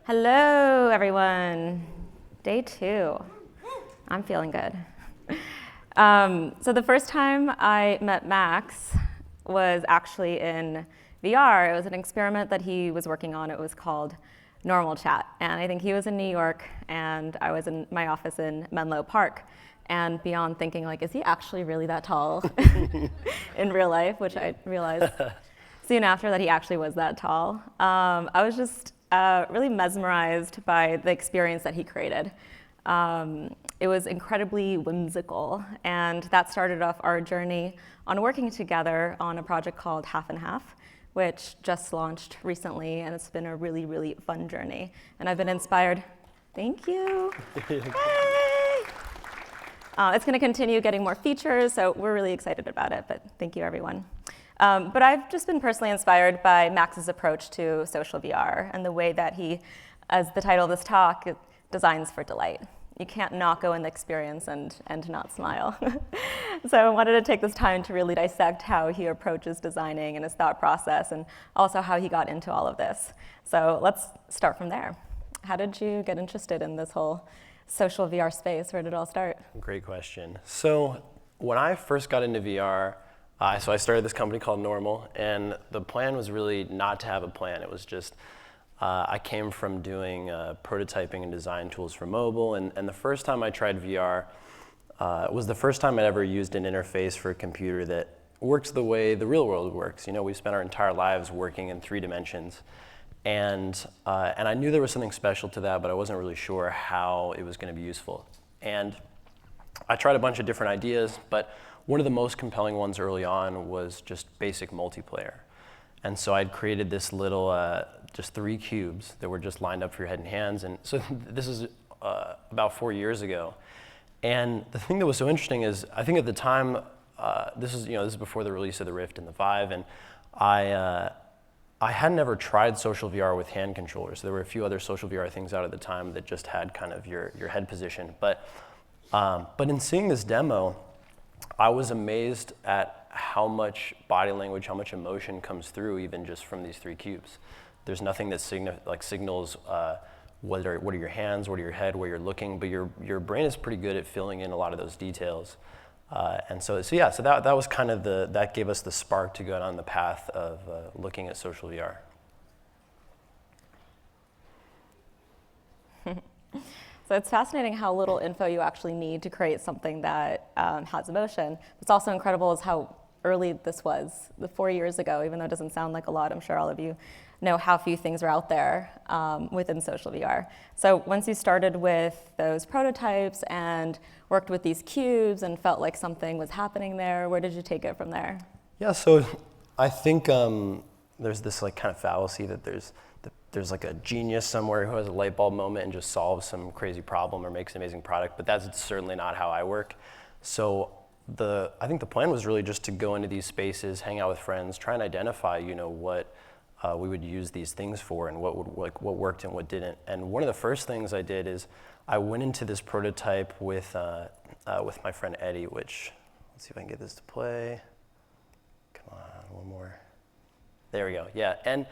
Hello, everyone. Day 2. I'm feeling good. So the first time I met Max was actually in VR. It was an experiment that he was working on. It was called Normal Chat. And I think he was in New York, and I was in my office in Menlo Park. And beyond thinking, like, is he actually really that tall in real life, which I realized soon after that he actually was that tall. I was just really mesmerized by the experience that he created. It was incredibly whimsical, and that started off our journey on working together on a project called Half and Half, which just launched recently, and it's been a really, really fun journey. And I've been inspired. Thank you. Hey! It's going to continue getting more features, so we're really excited about it, but thank you, everyone. But I've just been personally inspired by Max's approach to social VR and the way that he, as the title of this talk, designs for delight. You can't not go in the experience and not smile. So I wanted to take this time to really dissect how he approaches designing and his thought process, and also how he got into all of this. So let's start from there. How did you get interested in this whole social VR space? Where did it all start? Great question. So when I first got into VR, I started this company called Normal, and the plan was really not to have a plan. It was just, I came from doing prototyping and design tools for mobile, and the first time I tried VR was the first time I'd ever used an interface for a computer that works the way the real world works. You know, we spent our entire lives working in 3 dimensions. And I knew there was something special to that, but I wasn't really sure how it was going to be useful. And I tried a bunch of different ideas, but one of the most compelling ones early on was just basic multiplayer. And so I'd created this little, just 3 cubes that were just lined up for your head and hands. And so this is about 4 years ago. And the thing that was so interesting is, I think at the time, this is before the release of the Rift and the Vive, and I had never tried social VR with hand controllers. There were a few other social VR things out at the time that just had kind of your head position. But in seeing this demo, I was amazed at how much body language, how much emotion comes through even just from these 3 cubes. There's nothing that signals what are your hands, what are your head, where you're looking, but your brain is pretty good at filling in a lot of those details. So that was kind of that gave us the spark to go down the path of looking at social VR. So it's fascinating how little info you actually need to create something that has emotion. What's also incredible is how early this was, 4 years ago, even though it doesn't sound like a lot. I'm sure all of you know how few things are out there within social VR. So once you started with those prototypes and worked with these cubes and felt like something was happening there, where did you take it from there? Yeah, so I think there's this like kind of fallacy that there's like a genius somewhere who has a light bulb moment and just solves some crazy problem or makes an amazing product, but that's certainly not how I work. So I think the plan was really just to go into these spaces, hang out with friends, try and identify, what we would use these things for and what worked and what didn't. And one of the first things I did is I went into this prototype with my friend Eddie, which, let's see if I can get this to play. Come on, one more. There we go, yeah. And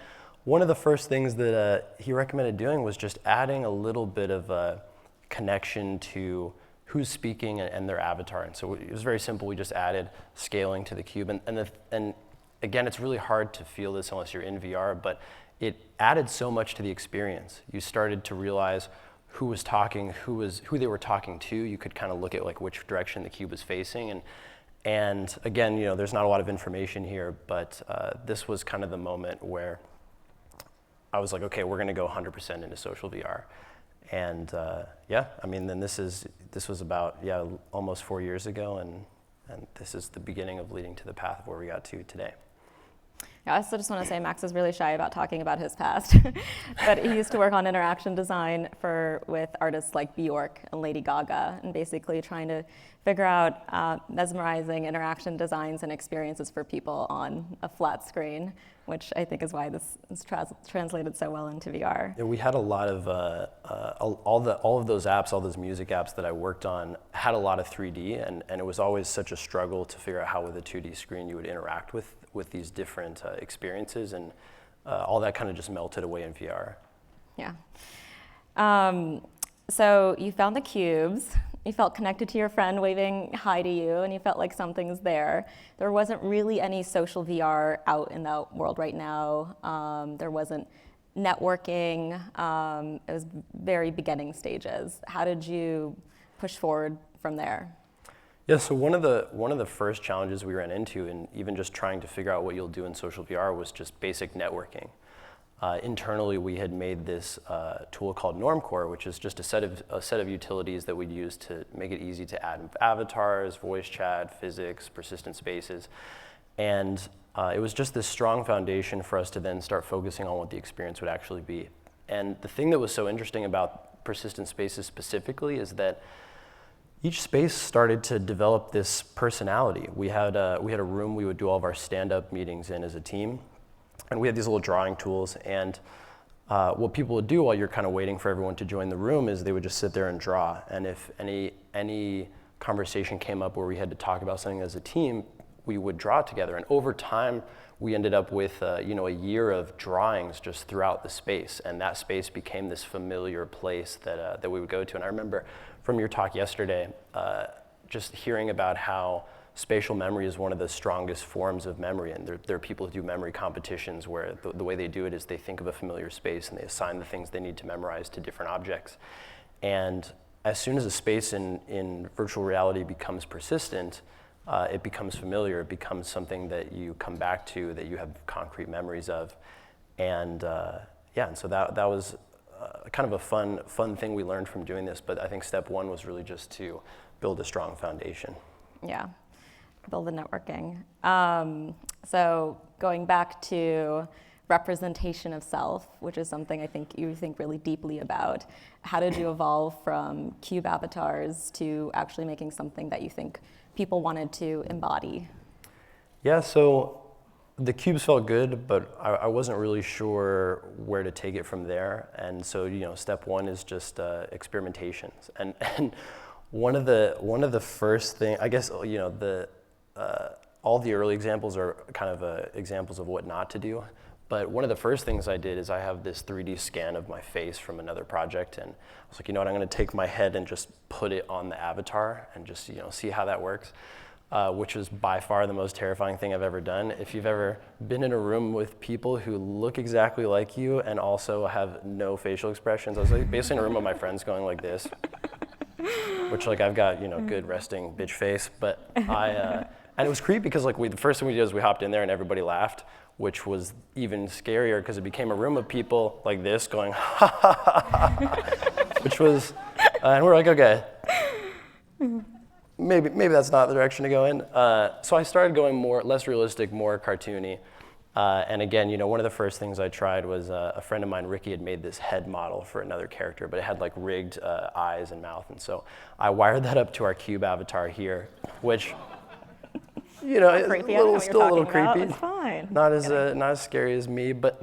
one of the first things that he recommended doing was just adding a little bit of a connection to who's speaking and their avatar. And so it was very simple. We just added scaling to the cube. And again, it's really hard to feel this unless you're in VR, but it added so much to the experience. You started to realize who was talking, who they were talking to. You could kind of look at like which direction the cube was facing. And again, there's not a lot of information here, but this was kind of the moment where I was like, okay, we're going to go 100% into social VR. And then this was about almost 4 years ago, and this is the beginning of leading to the path of where we got to today. Yeah, I also just want to say Max is really shy about talking about his past, but he used to work on interaction design with artists like Bjork and Lady Gaga, and basically trying to figure out mesmerizing interaction designs and experiences for people on a flat screen, which I think is why this is translated so well into VR. Yeah, we had a lot of all of those apps, all those music apps that I worked on had a lot of 3D, and it was always such a struggle to figure out how with a 2D screen you would interact with these different experiences, and all that kind of just melted away in VR. Yeah. So you found the cubes, you felt connected to your friend waving hi to you, and you felt like something's there. There wasn't really any social VR out in the world right now. There wasn't networking. It was very beginning stages. How did you push forward from there? Yeah, so one of the first challenges we ran into, and even just trying to figure out what you'll do in social VR, was just basic networking. Internally, we had made this tool called Normcore, which is just a set of utilities that we'd use to make it easy to add avatars, voice chat, physics, persistent spaces, and it was just this strong foundation for us to then start focusing on what the experience would actually be. And the thing that was so interesting about persistent spaces specifically is that each space started to develop this personality. We had a room we would do all of our stand-up meetings in as a team. And we had these little drawing tools, and what people would do while you're kind of waiting for everyone to join the room is they would just sit there and draw. And if any conversation came up where we had to talk about something as a team, we would draw together. And over time, we ended up with a year of drawings just throughout the space, and that space became this familiar place that we would go to. And I remember from your talk yesterday, just hearing about how spatial memory is one of the strongest forms of memory, and there are people who do memory competitions where the way they do it is they think of a familiar space and they assign the things they need to memorize to different objects. And as soon as a space in virtual reality becomes persistent, it becomes familiar, it becomes something that you come back to, that you have concrete memories of. And and so that was kind of a fun thing we learned from doing this, but I think step one was really just to build a strong foundation. Yeah. Build the networking. So going back to representation of self, which is something I think you think really deeply about, how did you evolve from cube avatars to actually making something that you think people wanted to embody? Yeah, so the cubes felt good, but I wasn't really sure where to take it from there. And so, step one is just experimentations. And one of the first thing, I guess, all the early examples are kind of examples of what not to do. But one of the first things I did is I have this 3D scan of my face from another project, and I was like, I'm going to take my head and just put it on the avatar and just see how that works, which was by far the most terrifying thing I've ever done. If you've ever been in a room with people who look exactly like you and also have no facial expressions, I was basically in a room with my friends going like this, which I've got good resting bitch face, but and it was creepy because the first thing we did is we hopped in there and everybody laughed, which was even scarier because it became a room of people like this going, ha ha ha ha, which was, and we're like, okay, maybe that's not the direction to go in. So I started going less realistic, more cartoony. And again, one of the first things I tried was a friend of mine, Ricky, had made this head model for another character, but it had rigged eyes and mouth. And so I wired that up to our cube avatar here, which, it's still a little creepy. It's fine. Not as scary as me, but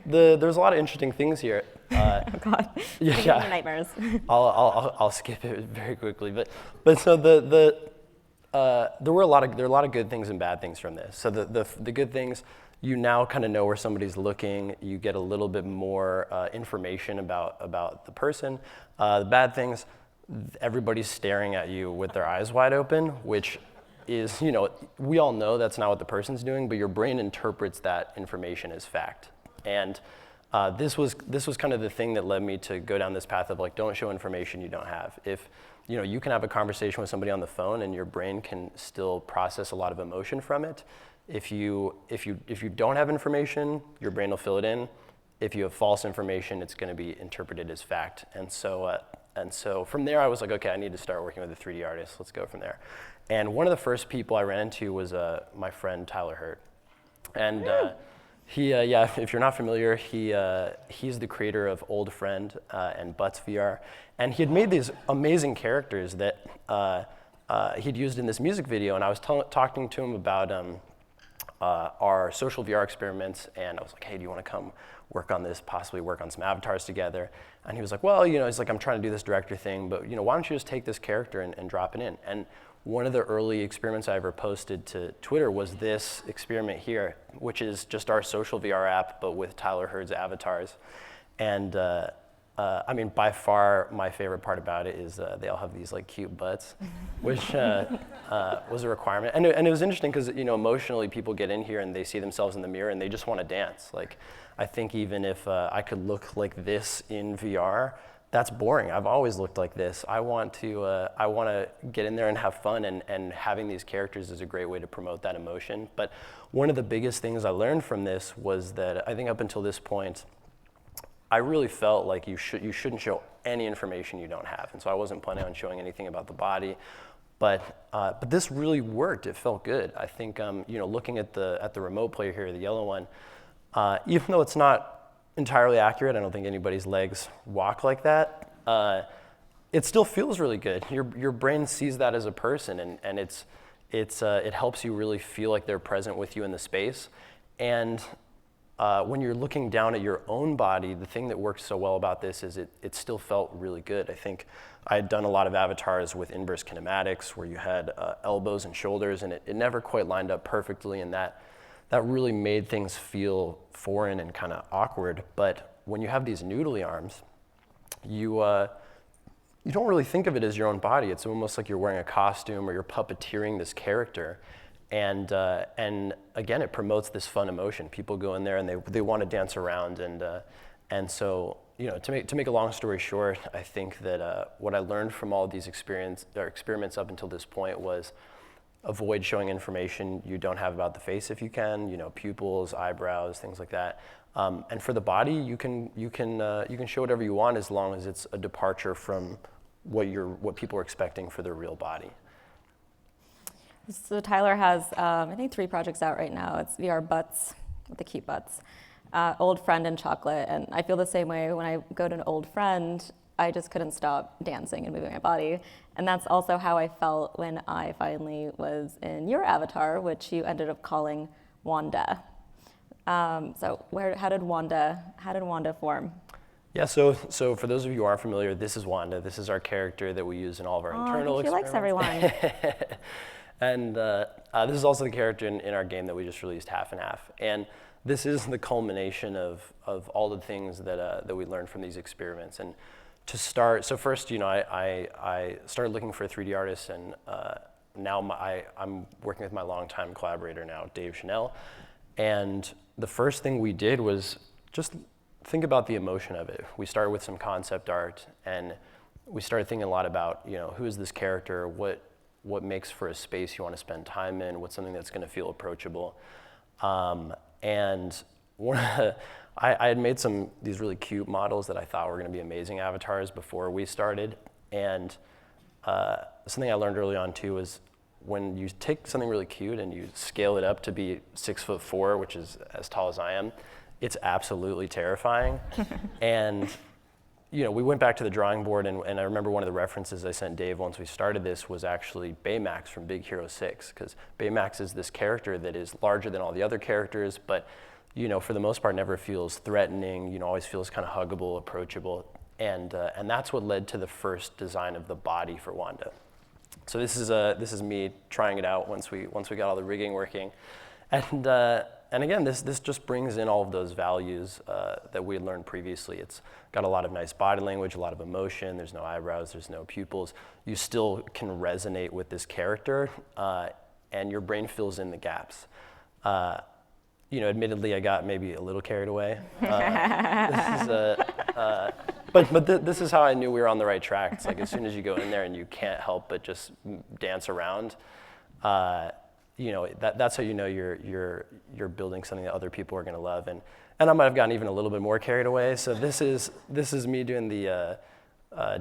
there's a lot of interesting things here. Oh God. Yeah. Nightmares. I'll skip it very quickly, but so there are a lot of good things and bad things from this. So the good things, you now kind of know where somebody's looking. You get a little bit more information about the person. The bad things, everybody's staring at you with their eyes wide open, which is, we all know that's not what the person's doing, but your brain interprets that information as fact. And this was kind of the thing that led me to go down this path of don't show information you don't have. If you can have a conversation with somebody on the phone and your brain can still process a lot of emotion from it. If you don't have information, your brain will fill it in. If you have false information, it's going to be interpreted as fact. And so from there, I was like, okay, I need to start working with a 3D artist. Let's go from there. And one of the first people I ran into was my friend Tyler Hurt. And he, if you're not familiar, he's the creator of Old Friend and Butts VR. And he had made these amazing characters that he'd used in this music video. And I was talking to him about our social VR experiments, and I was like, hey, do you want to come work on this, possibly work on some avatars together? And he was like, well, he's like, I'm trying to do this director thing, but why don't you just take this character and drop it in? And one of the early experiments I ever posted to Twitter was this experiment here, which is just our social VR app, but with Tyler Hurd's avatars. And I mean, by far my favorite part about it is they all have these like cute butts, which was a requirement. And it was interesting because, you know, emotionally people get in here and they see themselves in the mirror and they just want to dance. Like, I think even if I could look like this in VR, that's boring. I've always looked like this. I want to get in there and have fun, and having these characters is a great way to promote that emotion. But one of the biggest things I learned from this was that I think up until this point, I really felt like you shouldn't show any information you don't have. And so I wasn't planning on showing anything about the body. But this really worked. It felt good. I think you know, looking at the remote player here, the yellow one, even though it's not entirely accurate, I don't think anybody's legs walk like that. It still feels really good. Your brain sees that as a person, and it helps you really feel like they're present with you in the space. And when you're looking down at your own body, the thing that worked so well about this is it still felt really good. I think I had done a lot of avatars with inverse kinematics where you had elbows and shoulders, and it never quite lined up perfectly, and that really made things feel foreign and kind of awkward. But when you have these noodly arms, you don't really think of it as your own body. It's almost like you're wearing a costume or you're puppeteering this character. And again, it promotes this fun emotion. People go in there and they want to dance around, and so, you know, to make a long story short, I think that what I learned from all of these experiments up until this point was avoid showing information you don't have about the face if you can. You know, pupils, eyebrows, things like that. And for the body, you can show whatever you want as long as it's a departure from what people are expecting for their real body. So Tyler has, I think, 3 projects out right now. It's VR Butts, with the cute butts, Old Friend, and Chocolate. And I feel the same way when I go to an old friend. I just couldn't stop dancing and moving my body. And that's also how I felt when I finally was in your avatar, which you ended up calling Wanda. So how did Wanda form? Yeah, so for those of you who aren't familiar, this is Wanda. This is our character that we use in all of our internal experiments. She likes everyone. And this is also the character in our game that we just released, half and half. And this is the culmination of all the things that we learned from these experiments. And to start, so first, you know, I started looking for a 3D artist, and now I'm working with my longtime collaborator now, Dave Chanel. And the first thing we did was just think about the emotion of it. We started with some concept art, and we started thinking a lot about, you know, who is this character, what makes for a space you want to spend time in, what's something that's going to feel approachable. And I had made these really cute models that I thought were going to be amazing avatars before we started. And something I learned early on too was when you take something really cute and you scale it up to be 6'4", which is as tall as I am, it's absolutely terrifying. And you know, we went back to the drawing board, and I remember one of the references I sent Dave once we started this was actually Baymax from Big Hero 6, because Baymax is this character that is larger than all the other characters, but you know, for the most part, never feels threatening. You know, always feels kind of huggable, approachable, and that's what led to the first design of the body for Wanda. So this is me trying it out once we got all the rigging working, and again, this just brings in all of those values that we had learned previously. It's got a lot of nice body language, a lot of emotion. There's no eyebrows, there's no pupils. You still can resonate with this character, and your brain fills in the gaps. You know, admittedly, I got maybe a little carried away. But this is how I knew we were on the right track. It's like as soon as you go in there and you can't help but just dance around, you know, that's how you know you're building something that other people are going to love. And I might have gotten even a little bit more carried away. So this is me doing the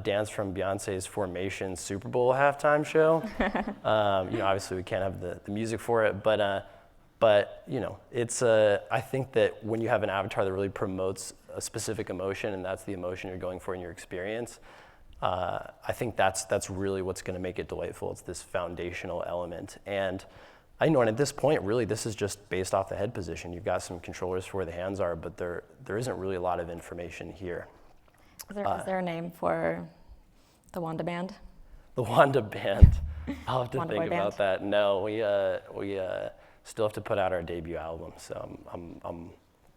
dance from Beyonce's Formation Super Bowl halftime show. You know, obviously we can't have the music for it, but you know, it's I think that when you have an avatar that really promotes a specific emotion, and that's the emotion you're going for in your experience, I think that's really what's going to make it delightful. It's this foundational element. And I know, and at this point, really, this is just based off the head position. You've got some controllers for where the hands are, but there isn't really a lot of information here. Is there a name for the Wanda band? The Wanda band. I'll have to Wanda think boy about band? that. No, we still have to put out our debut album, so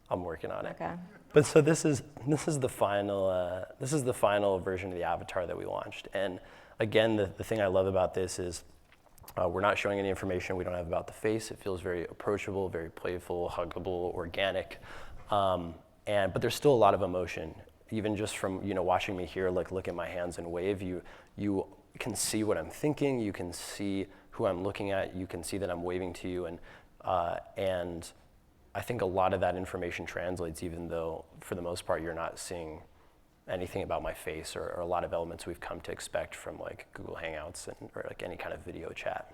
I'll I'm working on it. Okay. But so this is the final version of the avatar that we launched. And again, the thing I love about this is we're not showing any information we don't have about the face. It feels very approachable, very playful, huggable, organic. But there's still a lot of emotion. Even just from watching me here, like look at my hands and wave, you can see what I'm thinking. You can see who I'm looking at. You can see that I'm waving to you, and I think a lot of that information translates, even though for the most part you're not seeing anything about my face or a lot of elements we've come to expect from like Google Hangouts or like any kind of video chat.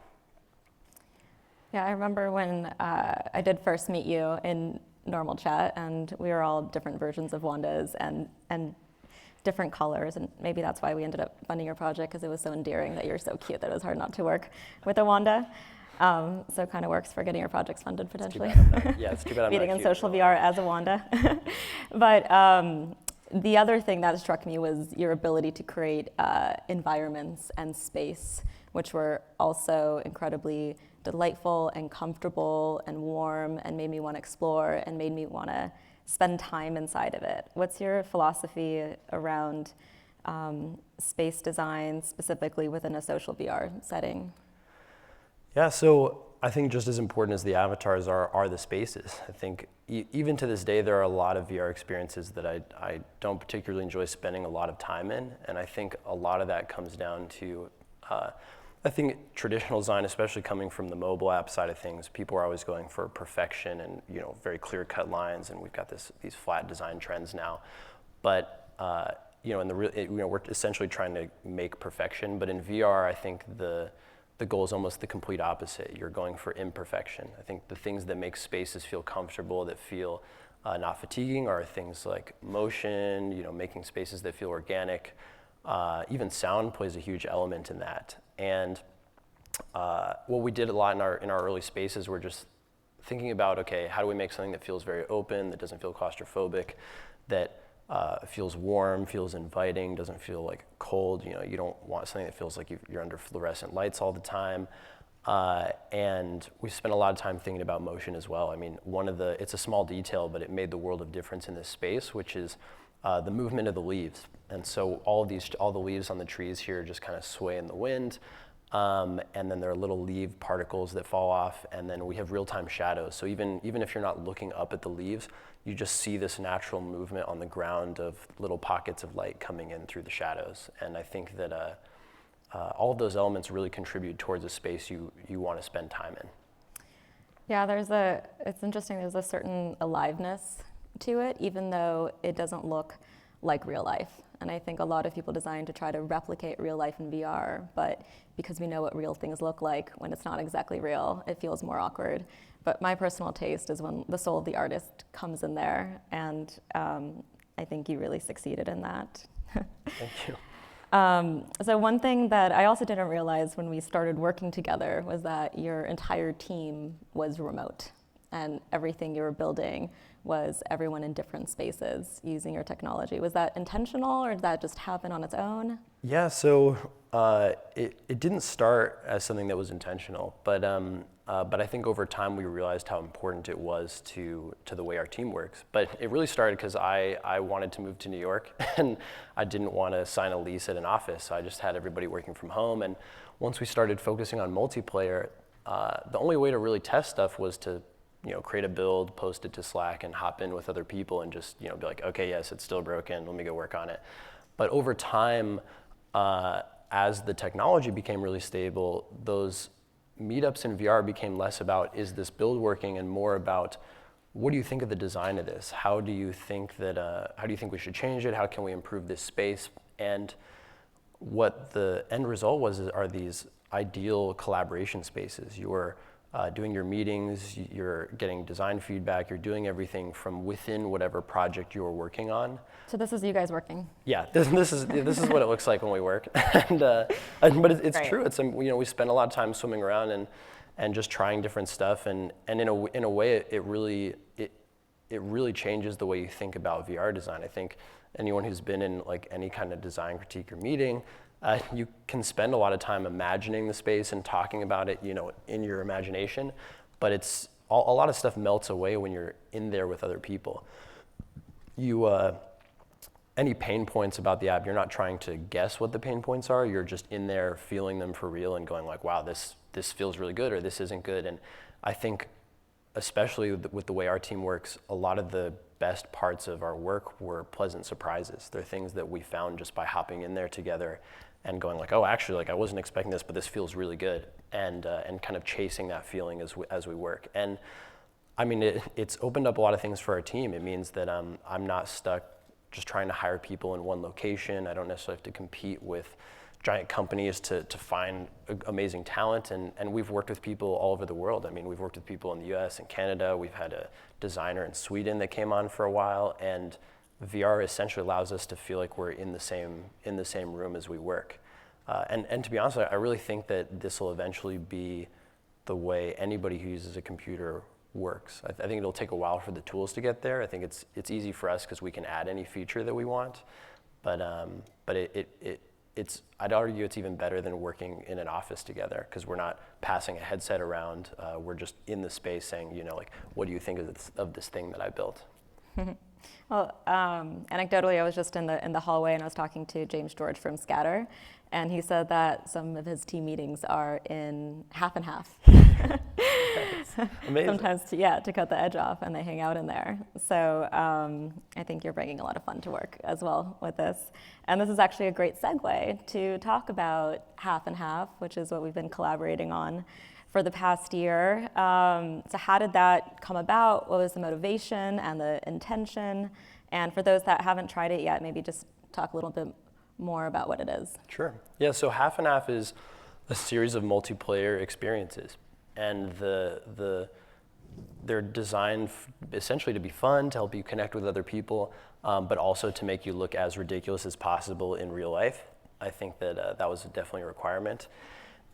Yeah, I remember when I did first meet you in normal chat, and we were all different versions of Wandas and different colors, and maybe that's why we ended up funding your project, because it was so endearing that you're so cute that it was hard not to work with a Wanda. So it kind of works for getting your projects funded potentially. It's too bad I'm Meeting not in cute social VR as a Wanda. But the other thing that struck me was your ability to create environments and space, which were also incredibly delightful and comfortable and warm, and made me want to explore and made me want to spend time inside of it. What's your philosophy around space design, specifically within a social VR setting? Yeah, so I think just as important as the avatars are the spaces. I think even to this day, there are a lot of VR experiences that I don't particularly enjoy spending a lot of time in, and I think a lot of that comes down to, I think traditional design, especially coming from the mobile app side of things, people are always going for perfection and very clear-cut lines, and we've got these flat design trends now. But we're essentially trying to make perfection. But in VR, I think the goal is almost the complete opposite. You're going for imperfection. I think the things that make spaces feel comfortable, that feel not fatiguing, are things like motion, making spaces that feel organic. Even sound plays a huge element in that. And what we did a lot in our early spaces, we're just thinking about, okay, how do we make something that feels very open, that doesn't feel claustrophobic, that feels warm, feels inviting, doesn't feel like cold. You don't want something that feels like you're under fluorescent lights all the time. And we spent a lot of time thinking about motion as well. I mean, it's a small detail, but it made the world of difference in this space, which is the movement of the leaves. And so all the leaves on the trees here just kind of sway in the wind. And then there are little leaf particles that fall off, and then we have real-time shadows. So even if you're not looking up at the leaves, you just see this natural movement on the ground of little pockets of light coming in through the shadows. And I think that all of those elements really contribute towards a space you want to spend time in. Yeah, it's interesting, there's a certain aliveness to it, even though it doesn't look like real life. And I think a lot of people design to try to replicate real life in VR, but because we know what real things look like, when it's not exactly real, it feels more awkward. But my personal taste is when the soul of the artist comes in there, and I think you really succeeded in that. Thank you. So one thing that I also didn't realize when we started working together was that your entire team was remote, and everything you were building was everyone in different spaces using your technology. Was that intentional, or did that just happen on its own? Yeah, so it didn't start as something that was intentional, but I think over time we realized how important it was to the way our team works. But it really started because I wanted to move to New York, and I didn't want to sign a lease at an office, so I just had everybody working from home. And once we started focusing on multiplayer, the only way to really test stuff was to create a build, post it to Slack, and hop in with other people and just be like, okay, yes, it's still broken, let me go work on it. But over time, as the technology became really stable, those meetups in VR became less about, is this build working, and more about, what do you think of the design of this? How do you think we should change it? How can we improve this space? And what the end result are these ideal collaboration spaces. You're doing your meetings, you're getting design feedback, you're doing everything from within whatever project you're working on. So this is you guys working? Yeah, this is what it looks like when we work, but it's Right. true. It's we spend a lot of time swimming around and just trying different stuff, and in a way it really changes the way you think about VR design. I think anyone who's been in like any kind of design critique or meeting, you can spend a lot of time imagining the space and talking about it, in your imagination, but it's a lot of stuff melts away when you're in there with other people. Any pain points about the app, you're not trying to guess what the pain points are. You're just in there feeling them for real and going like, wow, this feels really good, or this isn't good. And I think, especially with the way our team works, a lot of the best parts of our work were pleasant surprises. They're things that we found just by hopping in there together and going like, oh, actually, like I wasn't expecting this, but this feels really good, and kind of chasing that feeling as we work. And I mean, it's opened up a lot of things for our team. It means that I'm not stuck just trying to hire people in one location. I don't necessarily have to compete with giant companies to find amazing talent. And we've worked with people all over the world. I mean, we've worked with people in the US and Canada. We've had a designer in Sweden that came on for a while. And VR essentially allows us to feel like we're in the same room as we work. And to be honest, I really think that this will eventually be the way anybody who uses a computer works. I think it'll take a while for the tools to get there. I think it's easy for us because we can add any feature that we want, but I'd argue it's even better than working in an office together, because we're not passing a headset around. We're just in the space saying, like, what do you think of this thing that I built? Well, anecdotally, I was just in the hallway and I was talking to James George from Scatter, and he said that some of his team meetings are in half and half. Amazing. Sometimes, to cut the edge off, and they hang out in there. So I think you're bringing a lot of fun to work as well with this. And this is actually a great segue to talk about half and half, which is what we've been collaborating on for the past year. So how did that come about? What was the motivation and the intention? And for those that haven't tried it yet, maybe just talk a little bit more about what it is. Sure. Yeah, so half and half is a series of multiplayer experiences. And they're designed essentially to be fun, to help you connect with other people, but also to make you look as ridiculous as possible in real life. I think that that was definitely a requirement.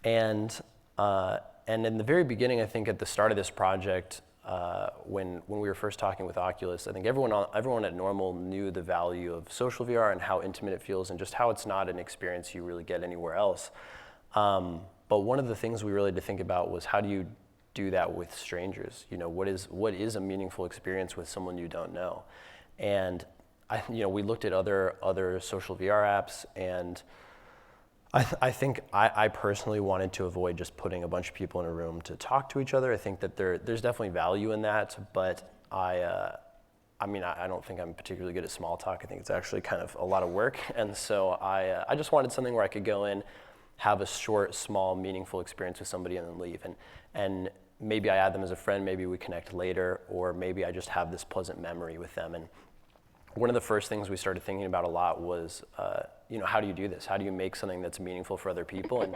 And in the very beginning, I think at the start of this project, when we were first talking with Oculus, I think everyone at Normal knew the value of social VR and how intimate it feels, and just how it's not an experience you really get anywhere else. But one of the things we really had to think about was, how do you do that with strangers? What is a meaningful experience with someone you don't know? And we looked at other social VR apps, and I think I personally wanted to avoid just putting a bunch of people in a room to talk to each other. I think that there's definitely value in that, but I don't think I'm particularly good at small talk. I think it's actually kind of a lot of work, and so I just wanted something where I could go in, have a short, small, meaningful experience with somebody, and then leave. And maybe I add them as a friend, maybe we connect later, or maybe I just have this pleasant memory with them. And one of the first things we started thinking about a lot was, how do you do this? How do you make something that's meaningful for other people? And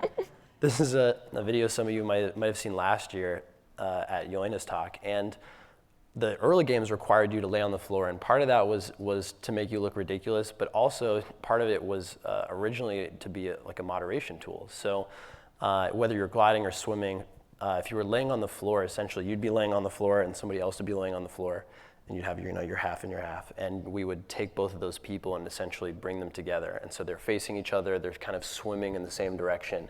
this is a video some of you might have seen last year at Yolena's talk. And the early games required you to lay on the floor, and part of that was to make you look ridiculous, but also part of it was originally to be like a moderation tool. So whether you're gliding or swimming, if you were laying on the floor, essentially you'd be laying on the floor and somebody else would be laying on the floor, and you'd have your half and your half, and we would take both of those people and essentially bring them together. And so they're facing each other, they're kind of swimming in the same direction.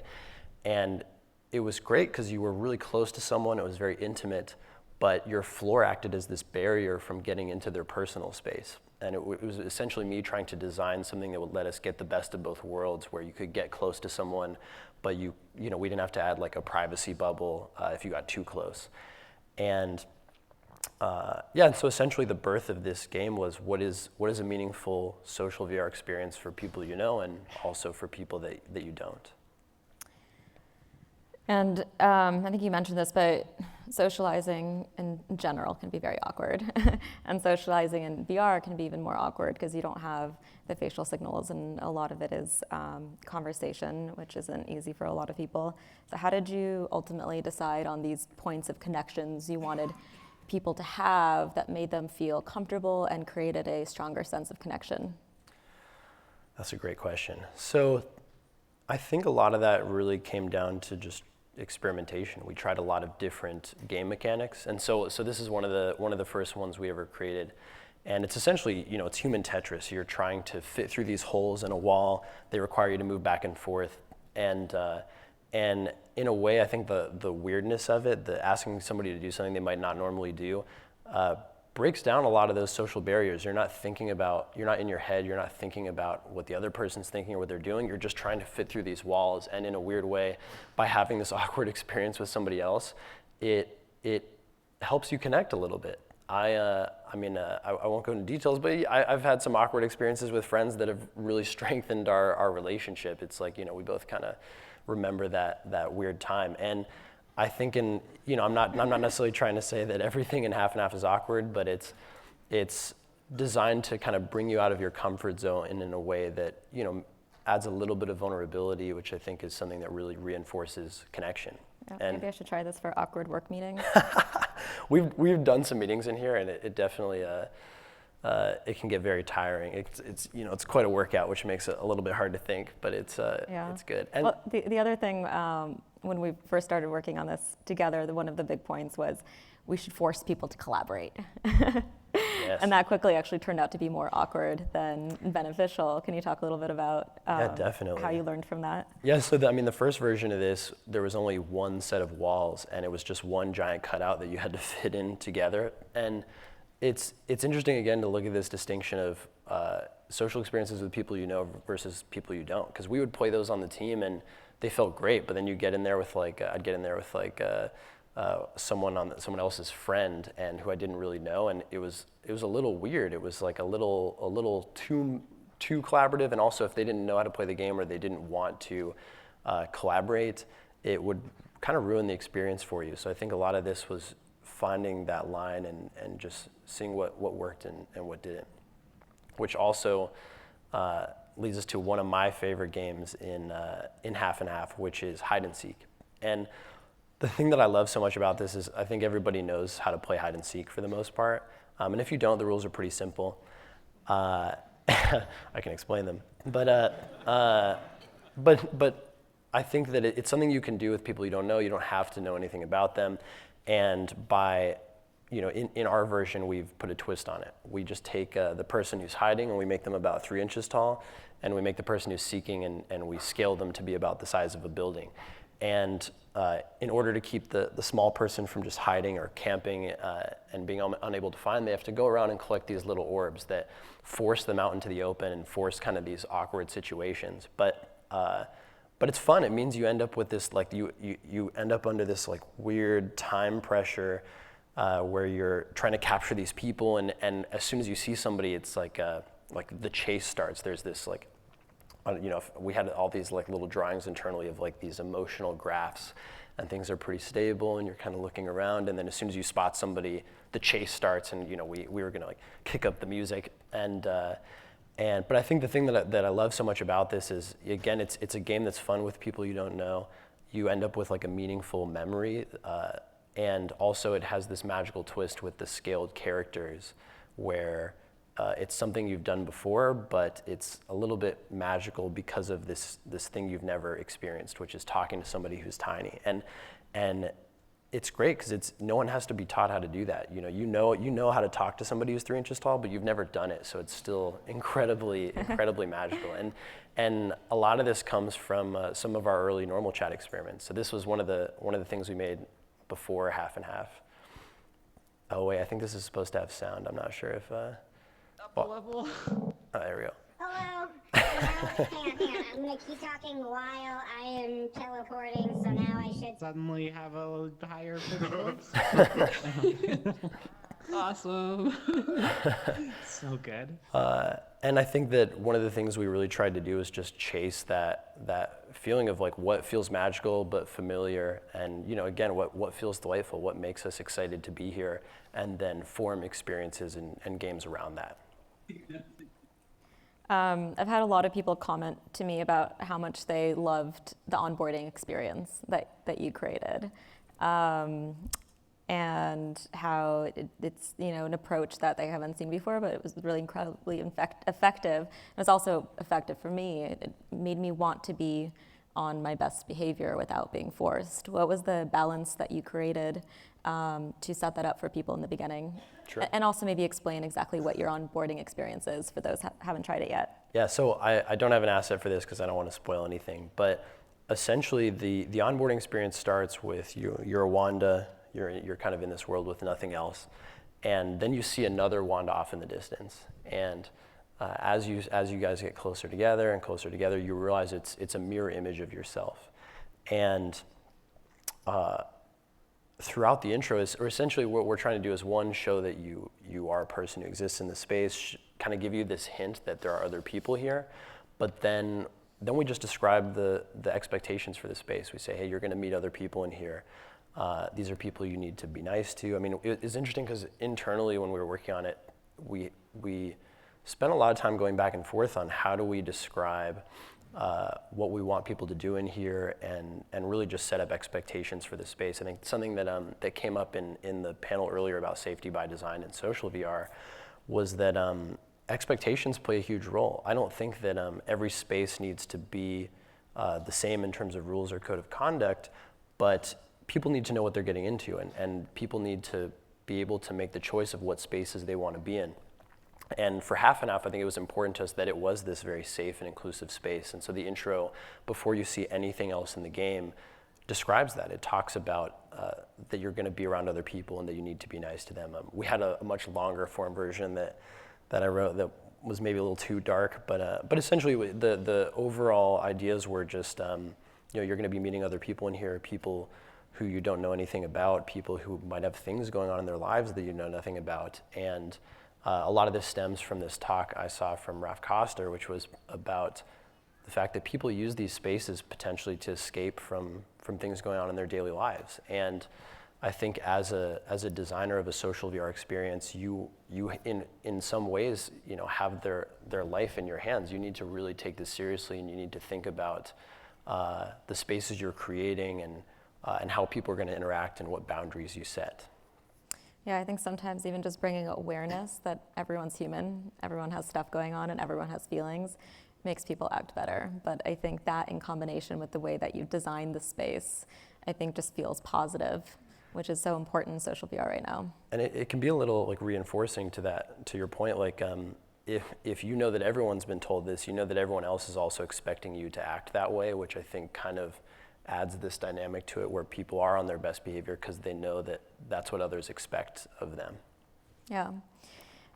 And it was great because you were really close to someone, it was very intimate, but your floor acted as this barrier from getting into their personal space. And it was essentially me trying to design something that would let us get the best of both worlds, where you could get close to someone, but we didn't have to add like a privacy bubble if you got too close. And and so essentially the birth of this game was, what is a meaningful social VR experience for people you know, and also for people that you don't. And I think you mentioned this, but socializing in general can be very awkward. And socializing in VR can be even more awkward because you don't have the facial signals, and a lot of it is conversation, which isn't easy for a lot of people. So how did you ultimately decide on these points of connections you wanted people to have that made them feel comfortable and created a stronger sense of connection? That's a great question. So I think a lot of that really came down to just experimentation. We tried a lot of different game mechanics, and so this is one of the first ones we ever created. And it's essentially, it's human Tetris. You're trying to fit through these holes in a wall. They require you to move back and forth. And And in a way, I think the weirdness of it, the asking somebody to do something they might not normally do, breaks down a lot of those social barriers. You're not in your head, you're not thinking about what the other person's thinking or what they're doing. You're just trying to fit through these walls. And in a weird way, by having this awkward experience with somebody else, it helps you connect a little bit. I won't go into details, but I've had some awkward experiences with friends that have really strengthened our relationship. It's like, we both kind of remember that weird time. And I think I'm not necessarily trying to say that everything in half and half is awkward, but it's designed to kind of bring you out of your comfort zone and in a way that, adds a little bit of vulnerability, which I think is something that really reinforces connection. Yeah, and maybe I should try this for awkward work meetings. We've done some meetings in here, and it definitely it can get very tiring. It's quite a workout, which makes it a little bit hard to think, but it's good. And well, the other thing, when we first started working on this together, one of the big points was we should force people to collaborate. Yes. And that quickly actually turned out to be more awkward than beneficial. Can you talk a little bit about definitely. how you learned from that? Yeah, so the first version of this, there was only one set of walls, and it was just one giant cutout that you had to fit in together. And it's interesting, again, to look at this distinction of social experiences with people you know versus people you don't. Because we would play those on the team, and they felt great, but then you get in there with I'd get in there with someone else's friend and who I didn't really know, and it was a little weird. It was like a little too collaborative, and also if they didn't know how to play the game or they didn't want to collaborate, it would kind of ruin the experience for you. So I think a lot of this was finding that line and just seeing what worked and what didn't, which also leads us to one of my favorite games in half and half, which is hide and seek. And the thing that I love so much about this is I think everybody knows how to play hide and seek for the most part. And if you don't, the rules are pretty simple. I can explain them. But I think that it's something you can do with people you don't know. You don't have to know anything about them. And by, in our version, we've put a twist on it. We just take the person who's hiding and we make them about 3 inches tall, and we make the person who's seeking and we scale them to be about the size of a building. And in order to keep the small person from just hiding or camping and being unable to find, they have to go around and collect these little orbs that force them out into the open and force kind of these awkward situations. But it's fun. It means you end up with this, you end up under this weird time pressure where you're trying to capture these people, and as soon as you see somebody, it's like the chase starts. There's this we had all these little drawings internally of these emotional graphs, and things are pretty stable, and you're kind of looking around, and then as soon as you spot somebody, the chase starts, and we were gonna kick up the music, but I think the thing that I love so much about this is, again, it's a game that's fun with people you don't know. You end up with a meaningful memory, and also it has this magical twist with the scaled characters, where it's something you've done before, but it's a little bit magical because of this thing you've never experienced, which is talking to somebody who's tiny. And it's great because no one has to be taught how to do that. You know how to talk to somebody who's 3 inches tall, but you've never done it, so it's still incredibly magical. And a lot of this comes from some of our early normal chat experiments. So this was one of the things we made before half and half. Oh wait, I think this is supposed to have sound. I'm not sure if. Up a level. Oh, there we go. Hello. Hang on. I'm gonna keep talking while I am teleporting, so now I should Suddenly have a higher pitch. Awesome. So good. And I think that one of the things we really tried to do is just chase that feeling of what feels magical but familiar, and again, what feels delightful, what makes us excited to be here, and then form experiences and games around that. I've had a lot of people comment to me about how much they loved the onboarding experience that you created, and how it's an approach that they haven't seen before, but it was really incredibly effective. It was also effective for me. It made me want to be on my best behavior without being forced. What was the balance that you created to set that up for people in the beginning? Sure. And also maybe explain exactly what your onboarding experience is for those haven't tried it yet. Yeah, so I don't have an asset for this because I don't want to spoil anything, but essentially the onboarding experience starts with you're a Wanda, you're kind of in this world with nothing else, and then you see another Wanda off in the distance, and as you guys get closer together and closer together, you realize it's a mirror image of yourself, and throughout the intro or essentially what we're trying to do is one, show that you are a person who exists in the space, kind of give you this hint that there are other people here, but then we just describe the expectations for the space. We say, hey, you're going to meet other people in here. These are people you need to be nice to. I mean, it's interesting because internally when we were working on it, we spent a lot of time going back and forth on how do we describe what we want people to do in here and really just set up expectations for the space. I think something that came up in the panel earlier about safety by design and social VR was that expectations play a huge role. I don't think that every space needs to be the same in terms of rules or code of conduct, but people need to know what they're getting into, and people need to be able to make the choice of what spaces they want to be in. And for half and half, I think it was important to us that it was this very safe and inclusive space. And so the intro, before you see anything else in the game, describes that. It talks about that you're going to be around other people and that you need to be nice to them. We had a much longer form version that I wrote that was maybe a little too dark, but essentially the overall ideas were just you're going to be meeting other people in here, people who you don't know anything about, people who might have things going on in their lives that you know nothing about, and a lot of this stems from this talk I saw from Raf Koster, which was about the fact that people use these spaces potentially to escape from things going on in their daily lives. And I think as a designer of a social VR experience, you in some ways, have their life in your hands. You need to really take this seriously, and you need to think about the spaces you're creating and how people are going to interact and what boundaries you set. Yeah, I think sometimes even just bringing awareness that everyone's human, everyone has stuff going on, and everyone has feelings, makes people act better. But I think that in combination with the way that you've designed the space, I think just feels positive, which is so important in social VR right now. And it can be a little like reinforcing to that, to your point, like if you know that everyone's been told this, you know that everyone else is also expecting you to act that way, which I think kind of adds this dynamic to it where people are on their best behavior because they know that that's what others expect of them. Yeah.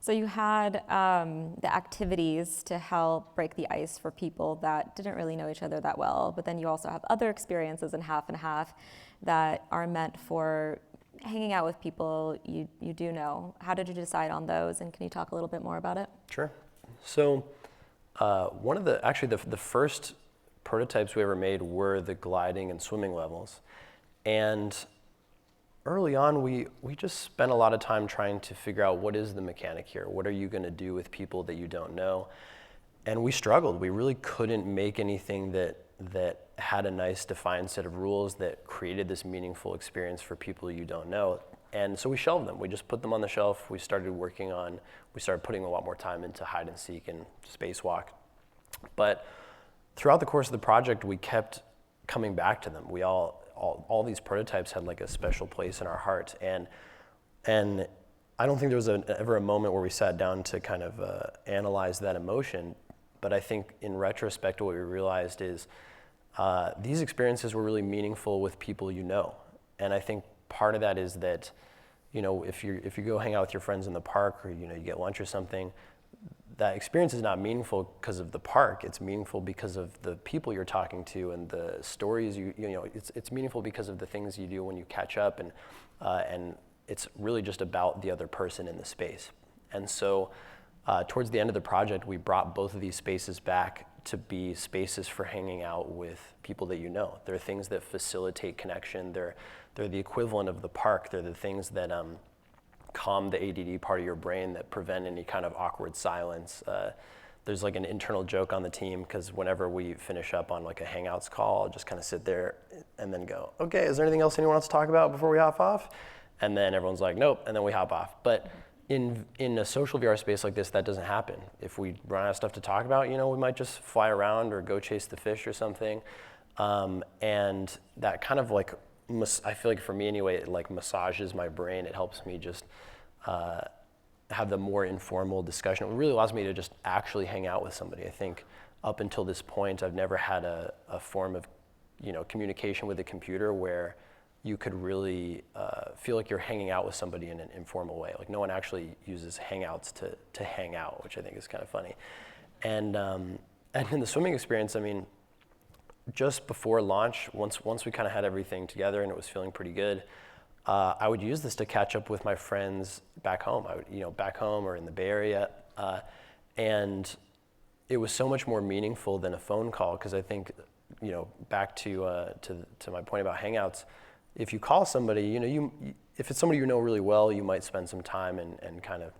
So you had the activities to help break the ice for people that didn't really know each other that well, but then you also have other experiences in half and half that are meant for hanging out with people you do know. How did you decide on those, and can you talk a little bit more about it? Sure. So one of the first prototypes we ever made were the gliding and swimming levels. And early on, we just spent a lot of time trying to figure out what is the mechanic here? What are you going to do with people that you don't know? And we struggled. We really couldn't make anything that had a nice defined set of rules that created this meaningful experience for people you don't know. And so we shelved them. We just put them on the shelf. We started putting a lot more time into hide and seek and spacewalk. But throughout the course of the project, we kept coming back to them. We all these prototypes had like a special place in our heart, and I don't think there was ever a moment where we sat down to kind of analyze that emotion. But I think in retrospect, what we realized is these experiences were really meaningful with people you know, and I think part of that is that if you go hang out with your friends in the park or you get lunch or something, that experience is not meaningful because of the park. It's meaningful because of the people you're talking to and the stories it's meaningful because of the things you do when you catch up, and it's really just about the other person in the space. And so towards the end of the project, we brought both of these spaces back to be spaces for hanging out with people that you know. They're things that facilitate connection. They're the equivalent of the park. They're the things that calm the ADD part of your brain, that prevent any kind of awkward silence. There's like an internal joke on the team because whenever we finish up on like a Hangouts call, I'll just kind of sit there and then go, okay, is there anything else anyone wants to talk about before we hop off? And then everyone's like, nope, and then we hop off. But in a social VR space like this, that doesn't happen. If we run out of stuff to talk about, we might just fly around or go chase the fish or something. And that kind of like, I feel like for me anyway, it like massages my brain. It helps me just have the more informal discussion. It really allows me to just actually hang out with somebody. I think up until this point, I've never had a form of communication with a computer where you could really feel like you're hanging out with somebody in an informal way. Like no one actually uses Hangouts to hang out, which I think is kind of funny. And in the swimming experience, I mean, just before launch, once we kind of had everything together and it was feeling pretty good, I would use this to catch up with my friends back home. Back home or in the Bay Area, and it was so much more meaningful than a phone call because I think, back to my point about Hangouts, if you call somebody, if it's somebody you know really well, you might spend some time and kind of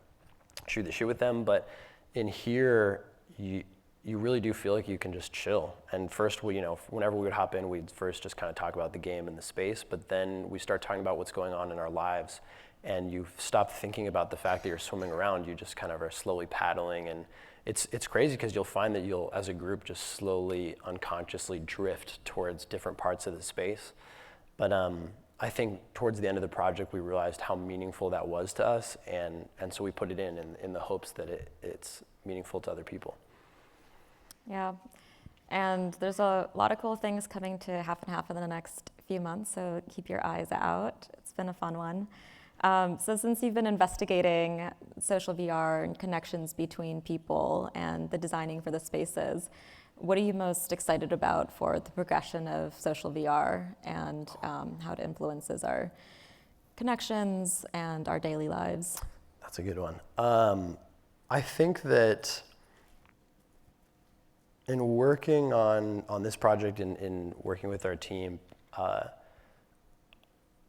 shoot the shit with them. But in here, you really do feel like you can just chill. And first, whenever we would hop in, we'd first just kind of talk about the game and the space, but then we start talking about what's going on in our lives, and you stop thinking about the fact that you're swimming around. You just kind of are slowly paddling, and it's crazy because you'll find that you'll, as a group, just slowly, unconsciously drift towards different parts of the space. But I think towards the end of the project, we realized how meaningful that was to us, and so we put it in the hopes that it's meaningful to other people. Yeah, and there's a lot of cool things coming to Half and Half in the next few months, so keep your eyes out. It's been a fun one. So since you've been investigating social VR and connections between people and the designing for the spaces, what are you most excited about for the progression of social VR and how it influences our connections and our daily lives? That's a good one. I think that in working on this project and in working with our team,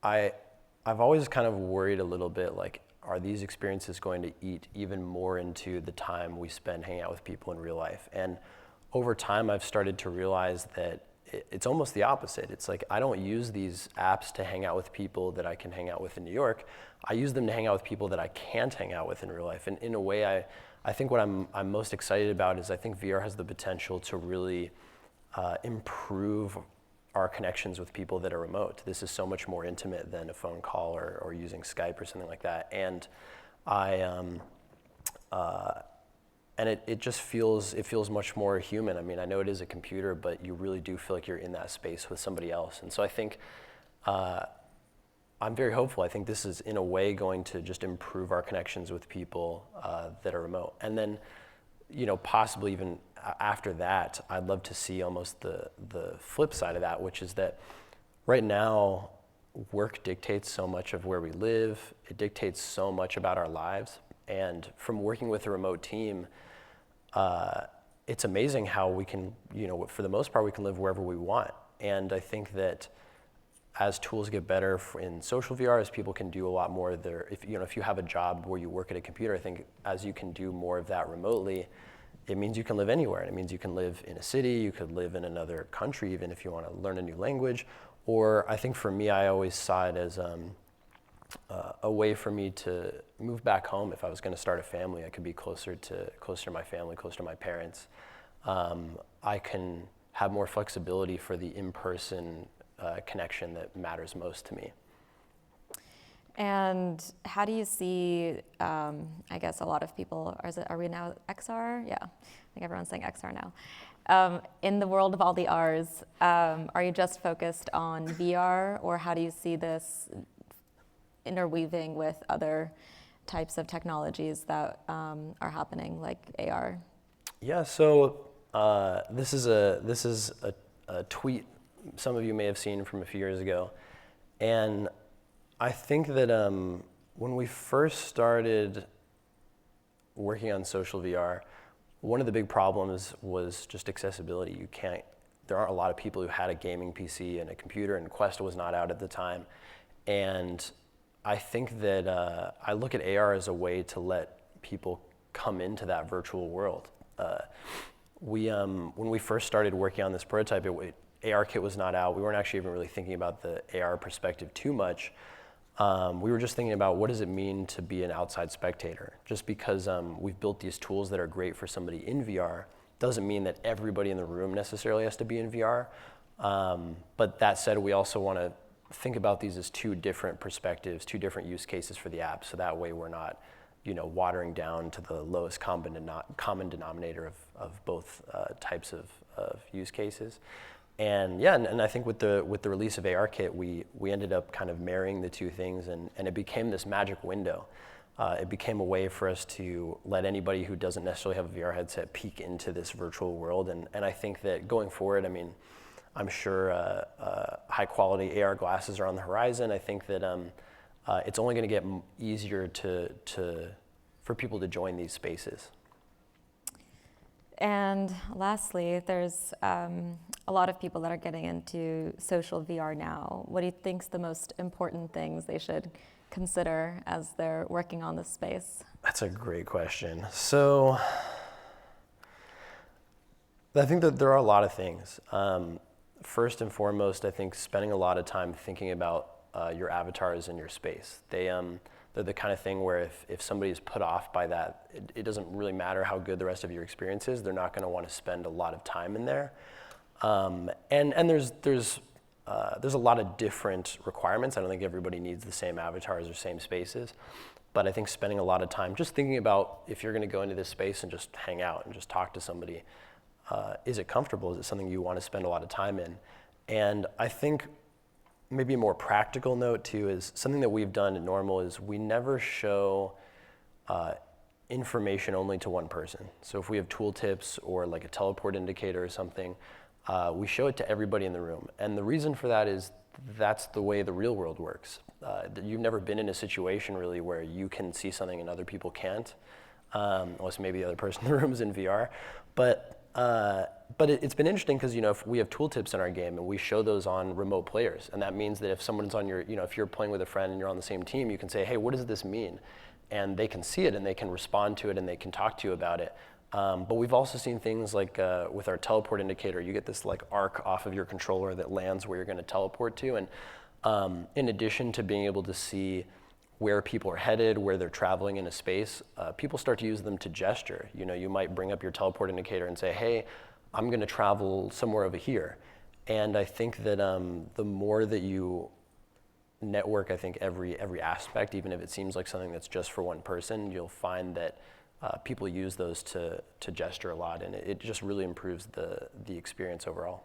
I've always kind of worried a little bit, like, are these experiences going to eat even more into the time we spend hanging out with people in real life? And over time, I've started to realize that it's almost the opposite. It's like I don't use these apps to hang out with people that I can hang out with in New York. I use them to hang out with people that I can't hang out with in real life. And in a way, I think what I'm most excited about is I think VR has the potential to really improve our connections with people that are remote. This is so much more intimate than a phone call or using Skype or something like that. And it just feels much more human. I mean, I know it is a computer, but you really do feel like you're in that space with somebody else. And so I think I'm very hopeful. I think this is in a way going to just improve our connections with people that are remote. And then, possibly even after that, I'd love to see almost the flip side of that, which is that right now, work dictates so much of where we live. It dictates so much about our lives. And from working with a remote team, it's amazing how we can, for the most part, we can live wherever we want. And I think that as tools get better in social VR, as people can do a lot more there, if you have a job where you work at a computer, I think as you can do more of that remotely, it means you can live anywhere. And it means you can live in a city, you could live in another country, even if you want to learn a new language. Or I think for me, I always saw it as a way for me to move back home. If I was going to start a family, I could be closer to my family, closer to my parents. I can have more flexibility for the in-person connection that matters most to me. And how do you see, I guess a lot of people, are we now XR? Yeah, I think everyone's saying XR now. In the world of all the Rs, are you just focused on VR, or how do you see this interweaving with other types of technologies that are happening, like AR? Yeah, so this is a tweet some of you may have seen from a few years ago. And I think that when we first started working on social VR, one of the big problems was just accessibility. There aren't a lot of people who had a gaming PC and a computer, and Quest was not out at the time. And I think that I look at AR as a way to let people come into that virtual world. When we first started working on this prototype, ARKit was not out. We weren't actually even really thinking about the AR perspective too much. We were just thinking about what does it mean to be an outside spectator. Just because we've built these tools that are great for somebody in VR doesn't mean that everybody in the room necessarily has to be in VR. But that said, we also want to think about these as two different perspectives, two different use cases for the app. So that way we're not, watering down to the lowest common denominator of both types of use cases. And yeah, and I think with the release of ARKit, we ended up kind of marrying the two things, and it became this magic window. It became a way for us to let anybody who doesn't necessarily have a VR headset peek into this virtual world. And I think that going forward, I mean, I'm sure high quality AR glasses are on the horizon. I think that it's only going to get easier for people to join these spaces. And lastly, there's a lot of people that are getting into social VR now. What do you think's the most important things they should consider as they're working on this space? That's a great question. So I think that there are a lot of things. First and foremost, I think spending a lot of time thinking about your avatars in your space. They're the kind of thing where if somebody is put off by that, it doesn't really matter how good the rest of your experience is. They're not going to want to spend a lot of time in there. And there's a lot of different requirements. I don't think everybody needs the same avatars or same spaces. But I think spending a lot of time just thinking about if you're going to go into this space and just hang out and just talk to somebody, is it comfortable? Is it something you want to spend a lot of time in? And I think maybe a more practical note too is something that we've done at Normal is we never show information only to one person. So if we have tooltips or like a teleport indicator or something, we show it to everybody in the room. And the reason for that is that's the way the real world works. You've never been in a situation really where you can see something and other people can't, unless maybe the other person in the room is in VR. But it's been interesting because, if we have tooltips in our game and we show those on remote players, and that means that if someone's on your, if you're playing with a friend and you're on the same team, you can say, hey, what does this mean? And they can see it and they can respond to it and they can talk to you about it. But we've also seen things like with our teleport indicator, you get this like arc off of your controller that lands where you're going to teleport to. And in addition to being able to see where people are headed, where they're traveling in a space, people start to use them to gesture. You might bring up your teleport indicator and say, hey, I'm going to travel somewhere over here. And I think that the more that you network, I think every aspect, even if it seems like something that's just for one person, you'll find that people use those to gesture a lot, and it just really improves the experience overall.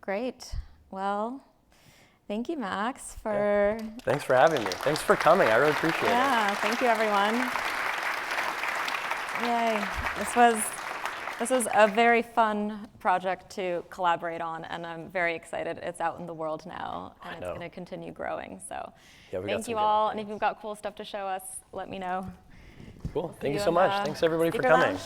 Great. Well, thank you, Max, for... Yeah. Thanks for having me. Thanks for coming. I really appreciate it. Yeah, thank you, everyone. Yay. This was a very fun project to collaborate on, and I'm very excited. It's out in the world now, and it's going to continue growing. So thank you all, and if you've got cool stuff to show us, let me know. Cool. Thank you so much. Thanks, everybody, for coming. Lounge.